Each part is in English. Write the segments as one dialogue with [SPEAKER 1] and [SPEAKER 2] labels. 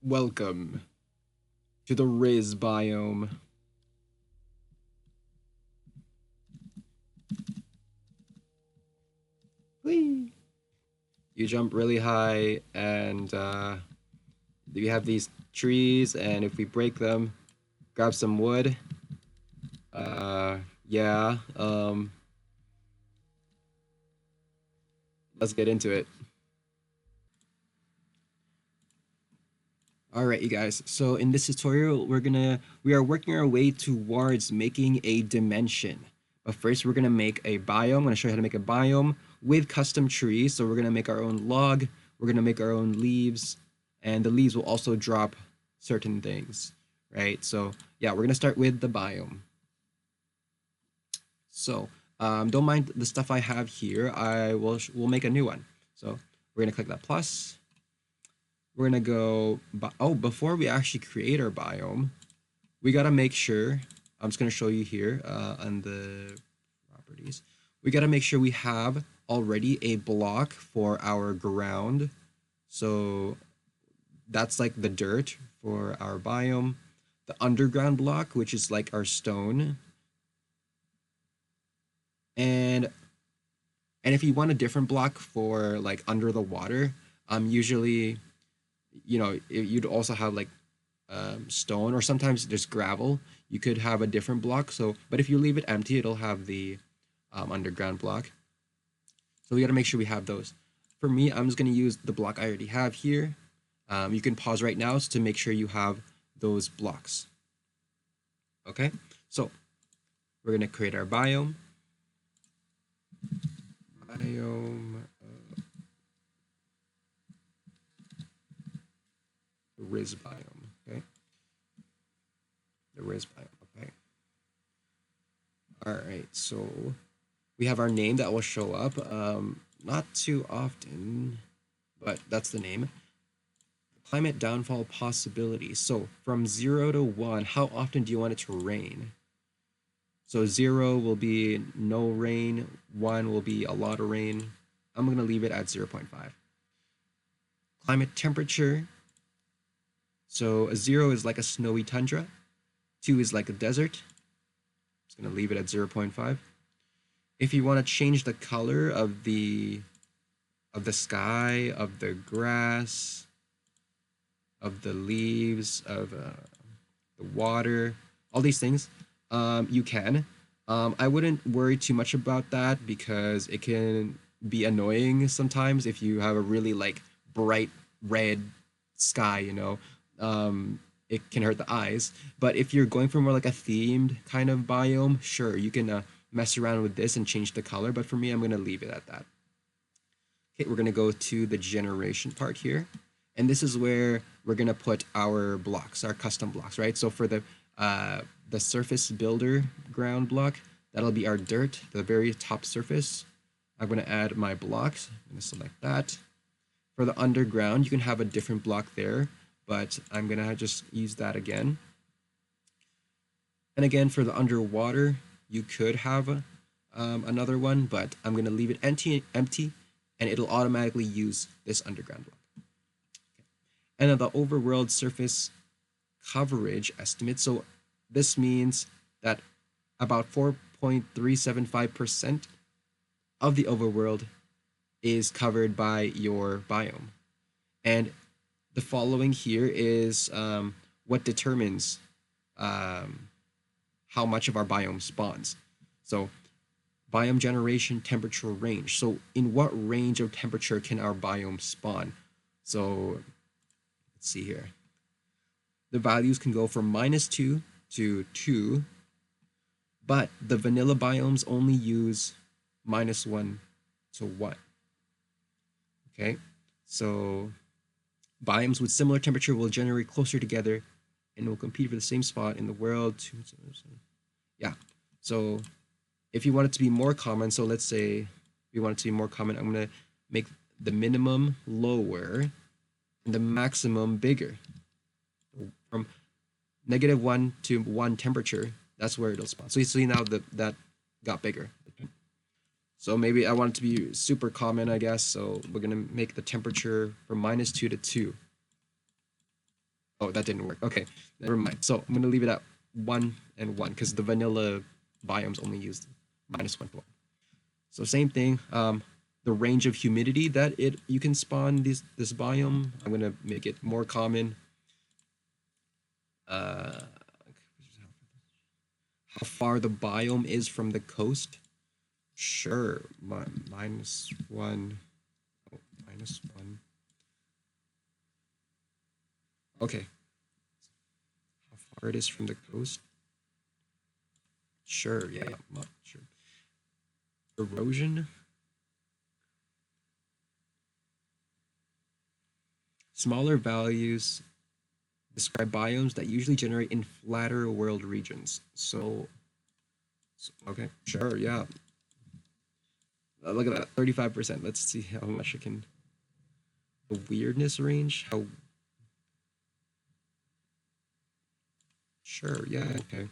[SPEAKER 1] Welcome to the Riz biome. Whee! You jump really high, and we have these trees, and if we break them, grab some wood. Yeah. Let's get into it. All right, you guys. So in this tutorial, we are working our way towards making a dimension. But first, we're gonna make a biome. I'm gonna show you how to make a biome with custom trees. So we're gonna make our own log. We're gonna make our own leaves, and the leaves will also drop certain things, right? So yeah, we're gonna start with the biome. So don't mind the stuff I have here. We'll make a new one. So we're gonna click that plus. We're gonna go, before we actually create our biome, we gotta make sure, I'm just gonna show you here on the properties, we gotta make sure we have already a block for our ground. So that's like the dirt for our biome, the underground block, which is like our stone. And if you want a different block for like under the water, usually, you'd also have like stone, or sometimes there's gravel. You could have a different block. So, but if you leave it empty, it'll have the underground block. So we got to make sure we have those. For me, I'm just going to use the block I already have here. You can pause right now to make sure you have those blocks. Okay, so we're going to create our biome. Riz biome. Okay, the Riz biome. Okay. All right, so we have our name that will show up. Not too often, but that's the name. Climate downfall possibility. So from 0 to 1, how often do you want it to rain? So 0 will be no rain, 1 will be a lot of rain. I'm going to leave it at 0.5. Climate temperature. So a 0 is like a snowy tundra. 2 is like a desert. I'm just going to leave it at 0.5. If you want to change the color of the sky, of the grass, of the leaves, of the water, all these things, you can. I wouldn't worry too much about that because it can be annoying sometimes if you have a really like bright red sky, it can hurt the eyes. But if you're going for more like a themed kind of biome, sure, you can mess around with this and change the color. But for me, I'm going to leave it at that. Okay, we're going to go to the generation part here. And this is where we're going to put our blocks, our custom blocks, right? So for the surface builder ground block, that'll be our dirt, the very top surface. I'm going to add my blocks. I'm going to select that. For the underground, you can have a different block there, but I'm going to just use that again. And again, for the underwater, you could have another one, but I'm going to leave it empty, and it'll automatically use this underground block. Okay. And then the overworld surface coverage estimate. So this means that about 4.375% of the overworld is covered by your biome. And the following here is what determines how much of our biome spawns. So biome generation, temperature range. So in what range of temperature can our biome spawn? So let's see here. The values can go from -2 to 2, but the vanilla biomes only use -1 to 1. Okay, so biomes with similar temperature will generate closer together and will compete for the same spot in the world. Yeah, so if you want it to be more common, so let's say we want it to be more common, I'm going to make the minimum lower and the maximum bigger. From -1 to 1 temperature, that's where it'll spawn. So you see now that got bigger. So maybe I want it to be super common, I guess. So we're going to make the temperature from -2 to 2. Oh, that didn't work. Okay, never mind. So I'm gonna leave it at 1 and 1 because the vanilla biomes only used -1 to 1. So same thing. The range of humidity that you can spawn this biome, I'm gonna make it more common. How far the biome is from the coast? Sure, -1. Oh, -1. Okay. How far it is from the coast? Sure, yeah, not sure. Erosion? Smaller values describe biomes that usually generate in flatter world regions. So okay, sure, yeah. Look at that, 35%. Let's see how much it can. The weirdness range, how. Sure, yeah, okay.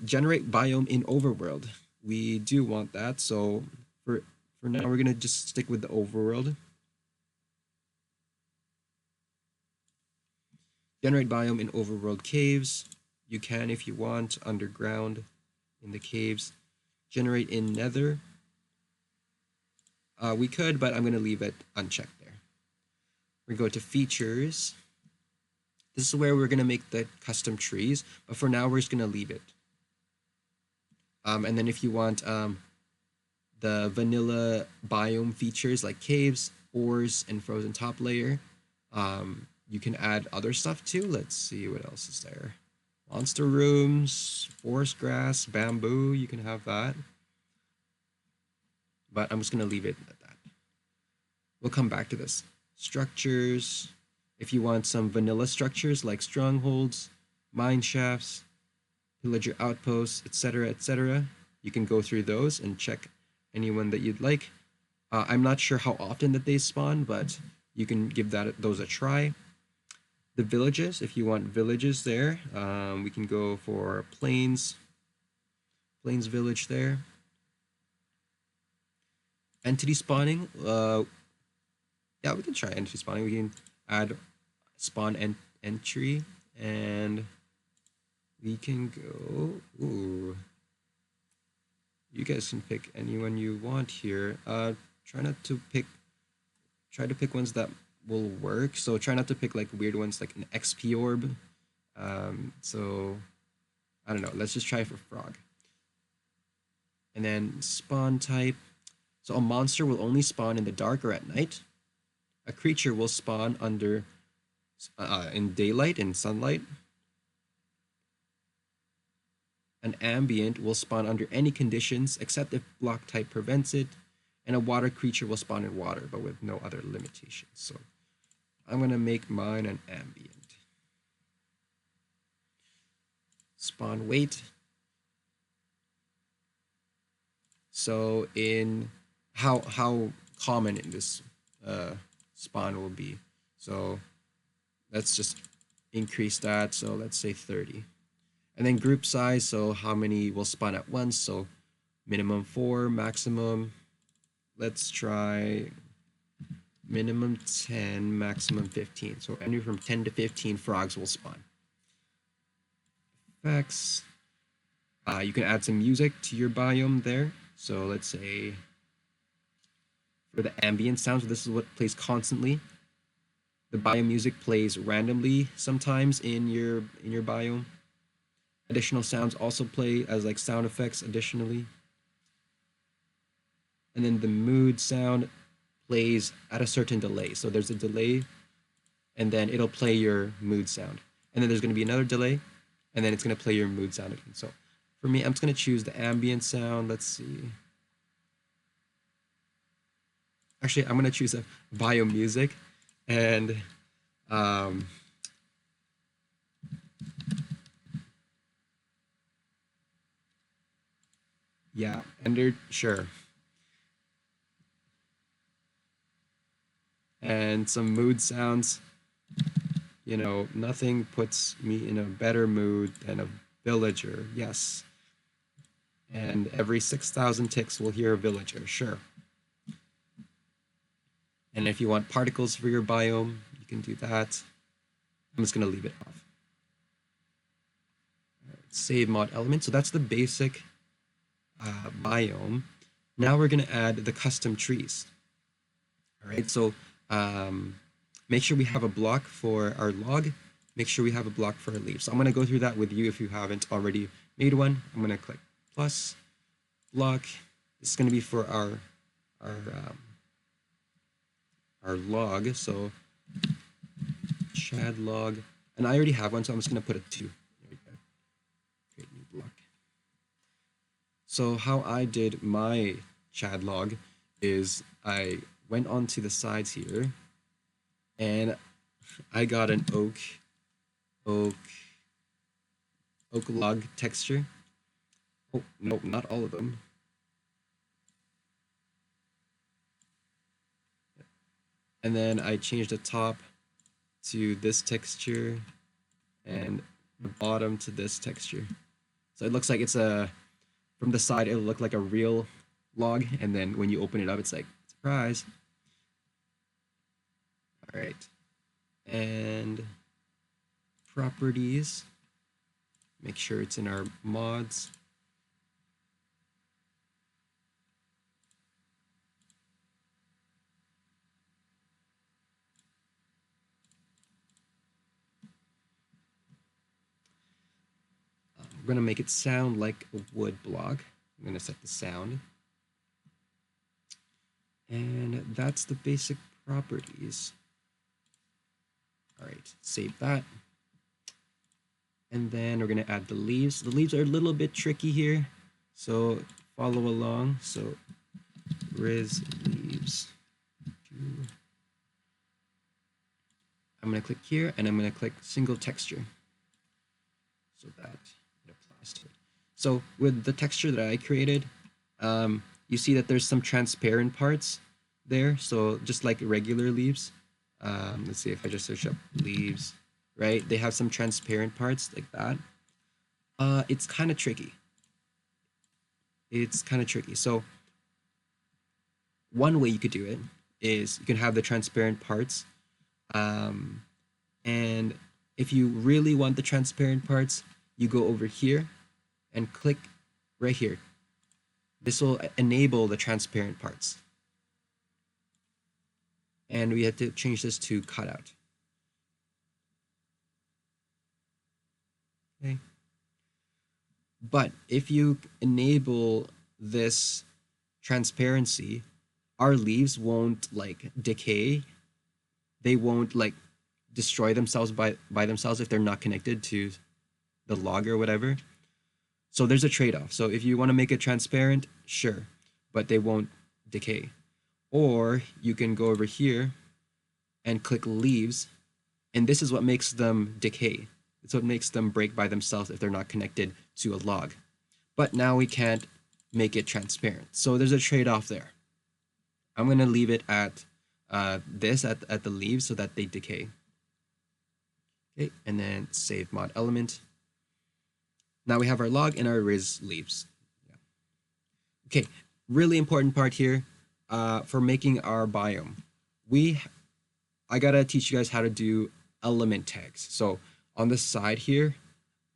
[SPEAKER 1] Generate biome in overworld. We do want that, so for now we're gonna just stick with the overworld. Generate biome in overworld caves. You can, if you want, underground in the caves. Generate in nether. We could, but I'm going to leave it unchecked there. We go to features. This is where we're going to make the custom trees, but for now we're just going to leave it. And then if you want the vanilla biome features like caves, ores, and frozen top layer, you can add other stuff too. Let's see what else is there. Monster rooms, forest grass, bamboo, you can have that. But I'm just going to leave it at that. We'll come back to this. Structures. If you want some vanilla structures like strongholds, mine shafts, pillager outposts, etc., you can go through those and check anyone that you'd like. I'm not sure how often that they spawn, but you can give those a try. The villages, if you want villages there, we can go for plains village there. Entity spawning, yeah, we can try entity spawning. We can add spawn entry, and we can go. Ooh, you guys can pick anyone you want here. Try to pick ones that will work. So try not to pick like weird ones like an XP orb. So I don't know. Let's just try for frog. And then spawn type. So a monster will only spawn in the dark or at night. A creature will spawn under in daylight and sunlight. An ambient will spawn under any conditions except if block type prevents it. And a water creature will spawn in water, but with no other limitations. So I'm going to make mine an ambient. Spawn weight. So in how common in this spawn will be. So let's just increase that. So let's say 30. And then group size, so how many will spawn at once. So minimum 4, maximum, let's try minimum 10, maximum 15. So anywhere from 10 to 15 frogs will spawn. Effects. You can add some music to your biome there. So let's say for the ambient sounds, this is what plays constantly. The biome music plays randomly sometimes in your biome. Additional sounds also play as like sound effects additionally. And then the mood sound plays at a certain delay. So there's a delay, and then it'll play your mood sound. And then there's going to be another delay, and then it's going to play your mood sound again. So for me, I'm just going to choose the ambient sound. Let's see. Actually, I'm going to choose a biome music, and yeah, sure. And some mood sounds. You know, nothing puts me in a better mood than a villager. Yes. And every 6,000 ticks we'll hear a villager. Sure. And if you want particles for your biome, you can do that. I'm just going to leave it off. Right, save mod element. So that's the basic biome. Now we're going to add the custom trees. All right, so make sure we have a block for our log. Make sure we have a block for our leaves. So I'm going to go through that with you if you haven't already made one. I'm going to click plus block. This is going to be for our log. So Chad log, and I already have one, so I'm just going to put a 2. There we go. Create new block. So how I did my Chad log is I went onto the sides here, and I got an oak log texture. Oh, no, not all of them. And then I changed the top to this texture and the bottom to this texture. So it looks like it's from the side, it'll look like a real log. And then when you open it up, it's like, surprise. All right. And properties, make sure it's in our mods. We're going to make it sound like a wood block. I'm going to set the sound. And that's the basic properties. All right, save that. And then we're going to add the leaves. The leaves are a little bit tricky here, so follow along. So Riz leaves. I'm going to click here, and I'm going to click single texture. So that it applies to it. So with the texture that I created, you see that there's some transparent parts there. So just like regular leaves, let's see if I just search up leaves, right? They have some transparent parts like that. It's kind of tricky. So one way you could do it is you can have the transparent parts. And if you really want the transparent parts, you go over here and click right here. This will enable the transparent parts. And we have to change this to cutout. Okay. But if you enable this transparency, our leaves won't like decay. They won't like destroy themselves by themselves if they're not connected to the log or whatever. So there's a trade-off. So if you want to make it transparent, sure, but they won't decay. Or you can go over here and click leaves, and this is what makes them decay. It's what makes them break by themselves if they're not connected to a log. But now we can't make it transparent. So there's a trade-off there. I'm going to leave it at this at the leaves so that they decay. Okay, and then save mod element. Now we have our log and our Riz leaves. Yeah. Okay, really important part here for making our biome. I gotta teach you guys how to do element tags. So on the side here,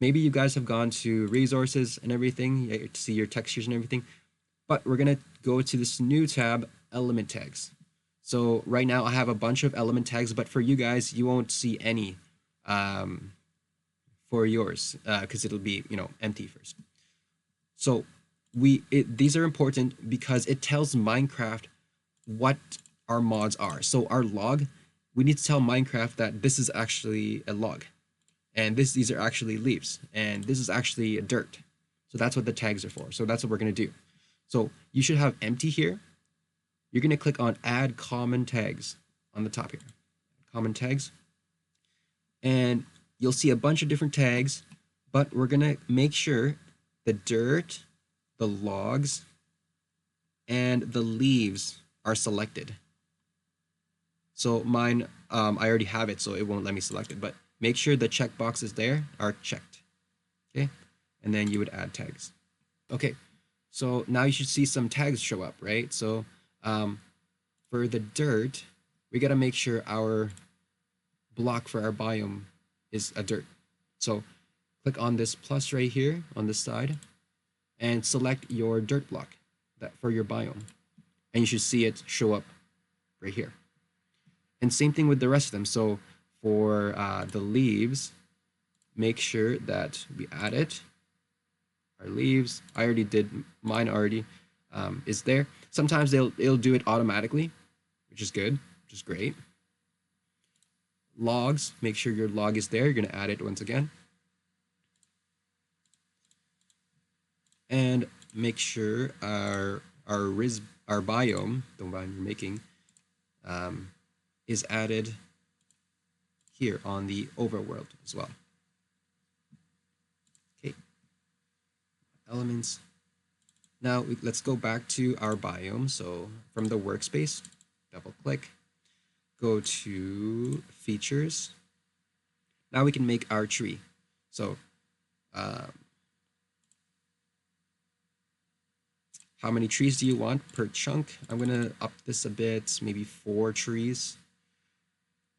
[SPEAKER 1] maybe you guys have gone to resources and everything to see your textures and everything, but we're gonna go to this new tab, element tags. So right now I have a bunch of element tags, but for you guys, you won't see any for yours because it'll be empty first. So these are important because it tells Minecraft what our mods are. So our log, we need to tell Minecraft that this is actually a log, and these are actually leaves, and this is actually a dirt. So that's what the tags are for. So that's what we're gonna do. So you should have empty here. You're gonna click on add common tags on the top here, common tags. And you'll see a bunch of different tags, but we're gonna make sure the dirt, the logs, and the leaves are selected. So mine, I already have it, so it won't let me select it, but make sure the checkboxes there are checked, okay? And then you would add tags. Okay, so now you should see some tags show up, right? So for the dirt, we gotta make sure our block for our biome is a dirt. So click on this plus right here on this side and select your dirt block that for your biome. And you should see it show up right here. And same thing with the rest of them. So for the leaves, make sure that we add it. Our leaves, I already did mine already, is there. Sometimes it'll do it automatically, which is good, which is great. Logs, make sure your log is there. You're gonna add it once again. And make sure our biome, the one you're making, is added here on the overworld as well. Okay, elements. Now let's go back to our biome. So from the workspace, double click, go to features. Now we can make our tree. So how many trees do you want per chunk? I'm gonna up this a bit, maybe 4 trees.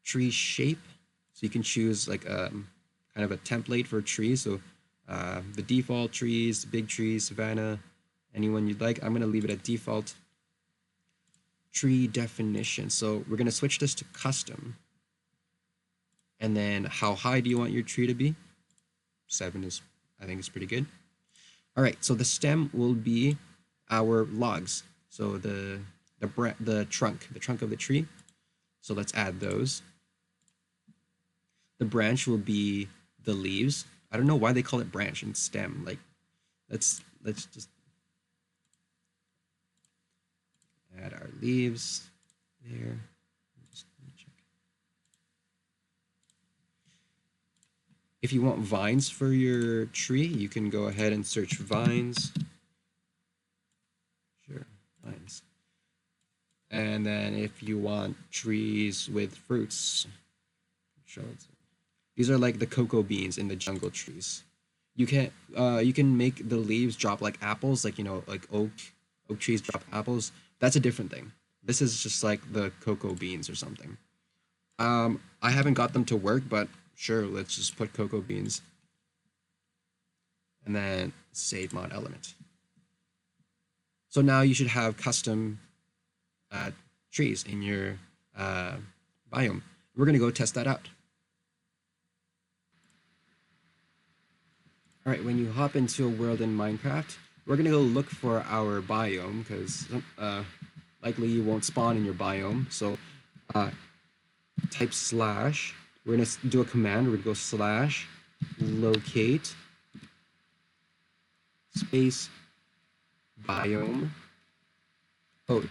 [SPEAKER 1] Tree shape, so you can choose like kind of a template for trees. So the default trees, big trees, savanna, anyone you'd like. I'm gonna leave it at default. Tree definition, so we're gonna switch this to custom. And then how high do you want your tree to be? 7 is, I think, is pretty good. All right, so the stem will be our logs. So the trunk of the tree. So let's add those. The branch will be the leaves. I don't know why they call it branch and stem. Like, let's just add our leaves there. Just check. If you want vines for your tree, you can go ahead and search vines. Sure, vines. And then if you want trees with fruits, show it. These are like the cocoa beans in the jungle trees. You can make the leaves drop like apples, like like oak trees drop apples. That's a different thing. This is just like the cocoa beans or something. I haven't got them to work, but sure, let's just put cocoa beans. And then save mod element. So now you should have custom trees in your biome. We're gonna go test that out. All right, when you hop into a world in Minecraft, we're gonna go look for our biome because likely you won't spawn in your biome. So type slash. We're gonna do a command. We're gonna go slash locate space biome. Oh,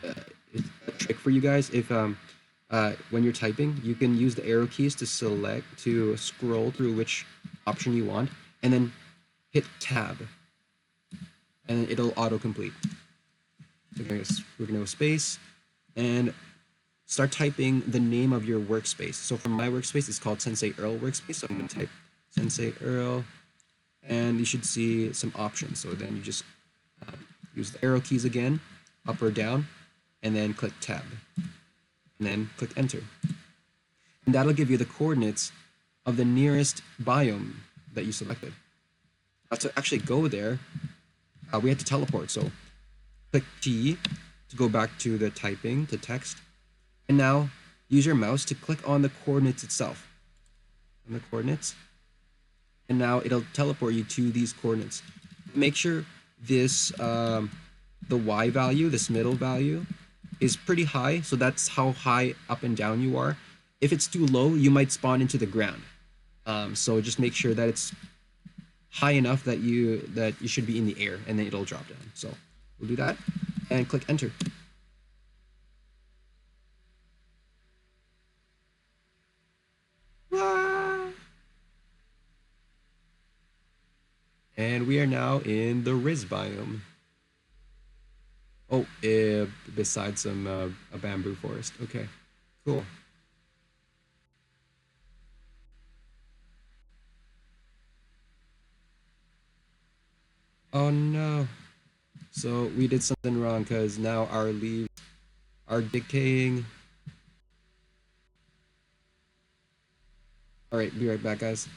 [SPEAKER 1] it's a trick for you guys. If when you're typing, you can use the arrow keys to scroll through which option you want, and then hit tab, and it'll autocomplete. So we're gonna go space, and start typing the name of your workspace. So for my workspace, it's called Sensei Earl workspace. So I'm gonna type Sensei Earl, and you should see some options. So then you just use the arrow keys again, up or down, and then click tab, and then click enter. And that'll give you the coordinates of the nearest biome that you selected. Now to actually go there, we have to teleport. So click T to go back to the typing, to text. And now use your mouse to click on the coordinates itself. On the coordinates. And now it'll teleport you to these coordinates. Make sure this, the Y value, this middle value, is pretty high. So that's how high up and down you are. If it's too low, you might spawn into the ground. So just make sure that it's high enough that you should be in the air, and then it'll drop down. So we'll do that and click enter. And we are now in the Riz biome. Oh, beside some a bamboo forest. Okay, cool. Oh no. So we did something wrong because now our leaves are decaying. All right, be right back, guys.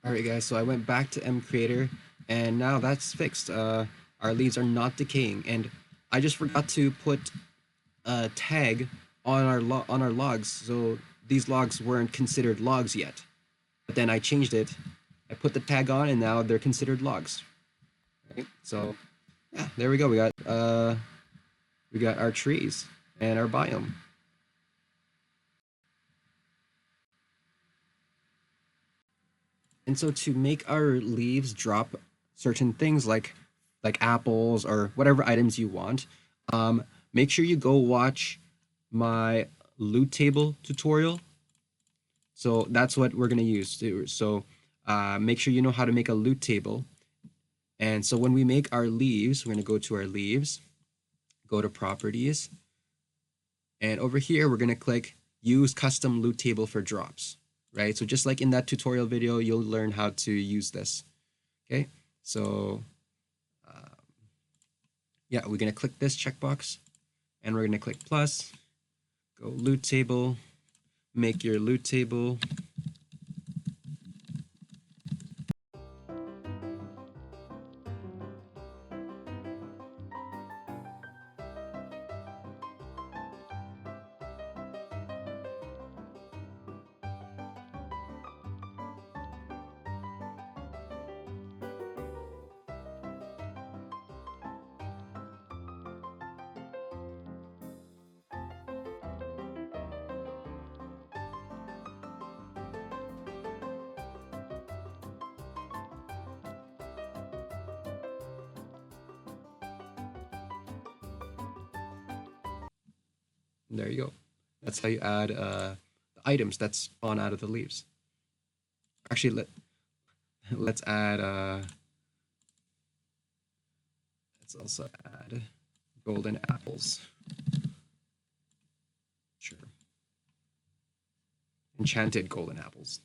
[SPEAKER 1] All right, guys. So I went back to MCreator, and now that's fixed. Our leaves are not decaying, and I just forgot to put a tag on on our logs, so these logs weren't considered logs yet. But then I changed it. I put the tag on, and now they're considered logs. Right? So yeah, there we go. We got our trees and our biome. And so to make our leaves drop certain things like apples or whatever items you want, make sure you go watch my loot table tutorial. So that's what we're gonna use. So make sure you know how to make a loot table. And so when we make our leaves, we're gonna go to our leaves, go to properties, and over here we're gonna click use custom loot table for drops. Right? So just like in that tutorial video, you'll learn how to use this. Okay, so yeah, we're gonna click this checkbox and we're gonna click plus, go loot table, make your loot table. And there you go. That's how you add the items that spawn out of the leaves. Actually, let's add let's also add golden apples. Sure. Enchanted golden apples.